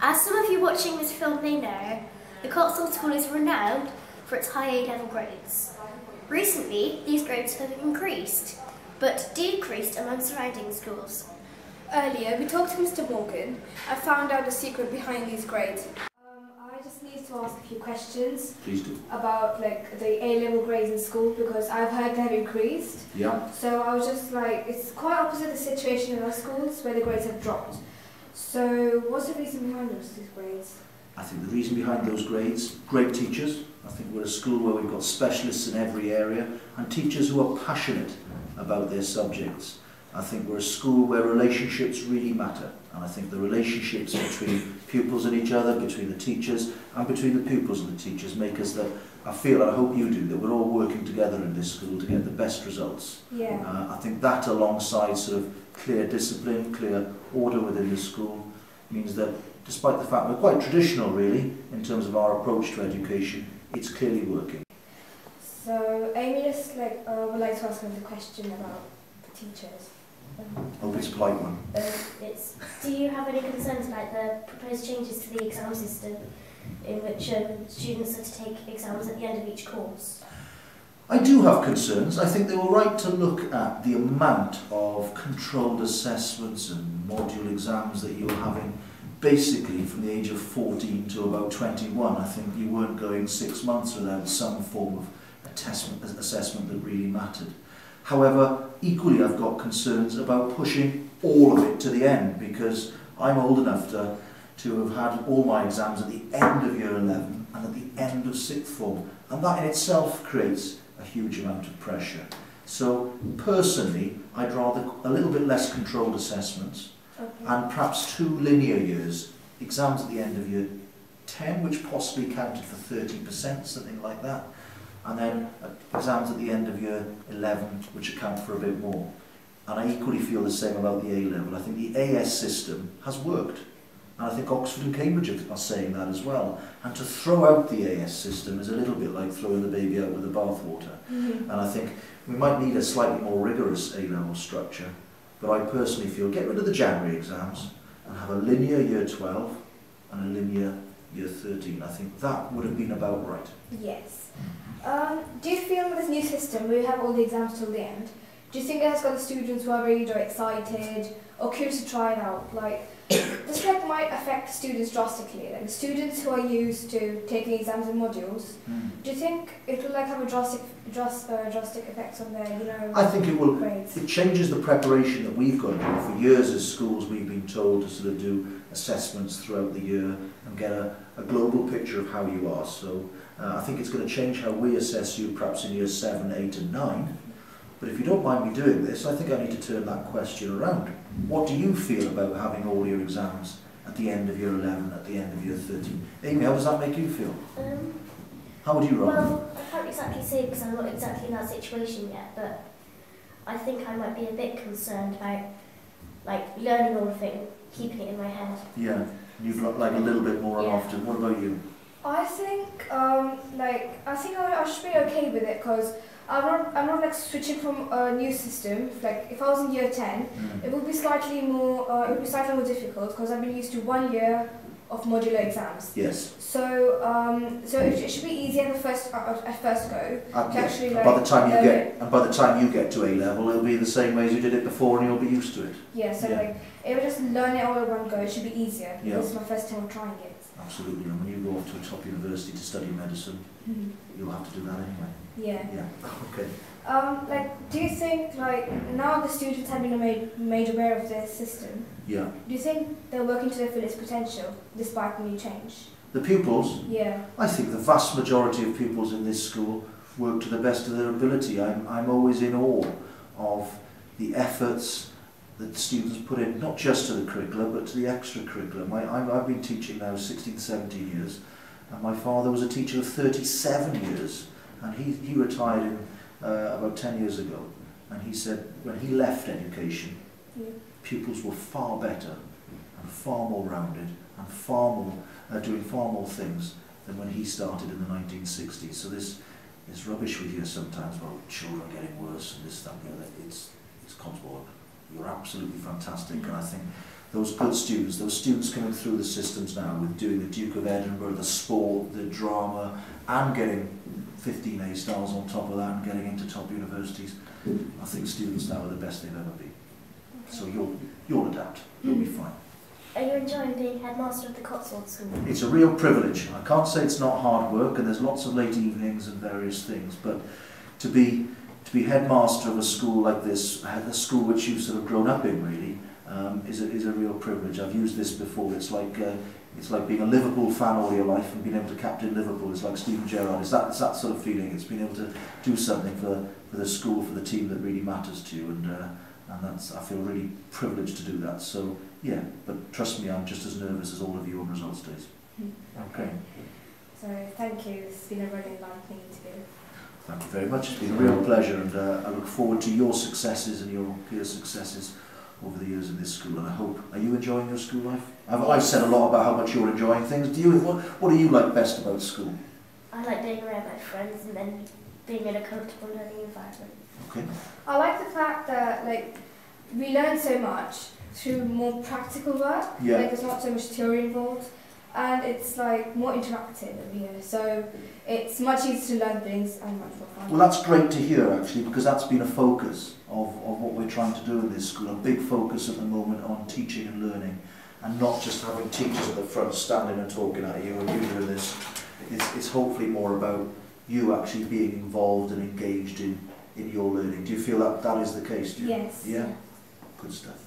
As some of you watching this film may know, the Cotswold School is renowned for its high A-level grades. Recently, these grades have increased, but decreased among surrounding schools. Earlier, we talked to Mr. Morgan and found out the secret behind these grades. I just need to ask a few questions. Please do. About the A-level grades in school, because I've heard they've increased. Yeah. So I was just it's quite opposite the situation in our schools where the grades have dropped. So what's the reason behind these grades? I think the reason behind those grades, great teachers. I think we're a school where we've got specialists in every area and teachers who are passionate about their subjects. I think we're a school where relationships really matter, and I think the relationships between pupils and each other, between the teachers and between the pupils and the teachers make us that I feel, and I hope you do, that we're all working together in this school to get the best results. Yeah. I think that alongside sort of clear discipline, clear order within the school means that despite the fact we're quite traditional really in terms of our approach to education, it's clearly working. So Amy just would like to ask another question about the teachers. Hope it's a polite one. Do you have any concerns about the proposed changes to the exam system in which students are to take exams at the end of each course? I do have concerns. I think they were right to look at the amount of controlled assessments and module exams that you were having basically from the age of 14 to about 21. I think you weren't going 6 months without some form of assessment that really mattered. However, equally I've got concerns about pushing all of it to the end, because I'm old enough to have had all my exams at the end of year 11 and at the end of sixth form, and that in itself creates a huge amount of pressure. So personally, I'd rather a little bit less controlled assessments, and perhaps 2 linear years, exams at the end of year 10, which possibly counted for 30%, something like that, and then exams at the end of year 11, which account for a bit more. And I equally feel the same about the A-level. I think the AS system has worked, and I think Oxford and Cambridge are saying that as well. And to throw out the AS system is a little bit like throwing the baby out with the bathwater. And I think we might need a slightly more rigorous A-level structure, but I personally feel get rid of the January exams and have a linear year 12 and a linear year 13. I think that would have been about right. Yes. Do you feel with this new system where you have all the exams till the end, do you think it has got the students who are really excited or curious to try it out? This might affect students drastically. The students who are used to taking exams and modules, do you think it will have a drastic effects on their, I think it will. grades? It changes the preparation that we've got to do. For years as schools we've been told to sort of do assessments throughout the year and get a global picture of how you are. So I think it's going to change how we assess you perhaps in years 7, 8 and 9. But if you don't mind me doing this, I think I need to turn that question around. What do you feel about having all your exams at the end of year 11, at the end of year 13? Amy, how does that make you feel? How would you run? Well, I can't exactly say because I'm not exactly in that situation yet, but I think I might be a bit concerned about learning all of it and keeping it in my head. Yeah, you'd like a little bit more often. What about you? I think I should be okay with it, because I'm not switching from a new system. If I was in year 10, it would be slightly more difficult, because I've been used to 1 year of modular exams. Yes. So it should be easier at first go. To actually, by the time you get to A-level, it'll be the same way as you did it before, and you'll be used to it. Yeah. So if I just learn it all at one go, it should be easier. Yeah. This is my first time trying it. Absolutely, and when you go off to a top university to study medicine, you'll have to do that anyway. Yeah. Yeah. Okay. Do you think now the students have been made aware of this system? Yeah. Do you think they're working to their fullest potential despite the new change? The pupils? Yeah. I think the vast majority of pupils in this school work to the best of their ability. I'm always in awe of the efforts that students put in, not just to the curriculum, but to the extracurriculum. I've been teaching now 16, 17 years, and my father was a teacher of 37 years, and he retired about 10 years ago, and he said when he left education, pupils were far better and far more rounded and far more doing far more things than when he started in the 1960s. So this rubbish we hear sometimes about children getting worse and this, that, the other, it's Cotswold. You're absolutely fantastic, and I think those good students, those students coming through the systems now with doing the Duke of Edinburgh, the sport, the drama, and getting 15 A stars on top of that and getting into top universities. I think students now are the best they've ever been. So you'll adapt, you'll be fine. Are you enjoying being headmaster of the Cotswold School? It's a real privilege. I can't say it's not hard work, and there's lots of late evenings and various things, but to be headmaster of a school like this, a school which you've sort of grown up in really, is a real privilege. I've used this before. It's like being a Liverpool fan all your life and being able to captain Liverpool. It's like Steven Gerrard. It's that sort of feeling. It's being able to do something for the school, for the team that really matters to you, and I feel really privileged to do that. So yeah, but trust me, I'm just as nervous as all of you on results days. Okay. So thank you. It's been a really enlightening interview. Thank you very much. It's been a real pleasure, and I look forward to your successes and your peers' successes over the years in this school. And I hope, are you enjoying your school life? I've said a lot about how much you're enjoying things. Do you? What do you like best about school? I like being around my friends and then being in a comfortable learning environment. Okay. I like the fact that we learn so much through more practical work. Yeah. There's not so much theory involved, and it's more interactive over here. So it's much easier to learn things and much more fun. Well, that's great to hear actually, because that's been a focus of what we're trying to do in this school. A big focus at the moment on teaching and learning, and not just having teachers at the front standing and talking at you and you doing this. It's hopefully more about you actually being involved and engaged in your learning. Do you feel that is the case? Yes. Yeah? Good stuff.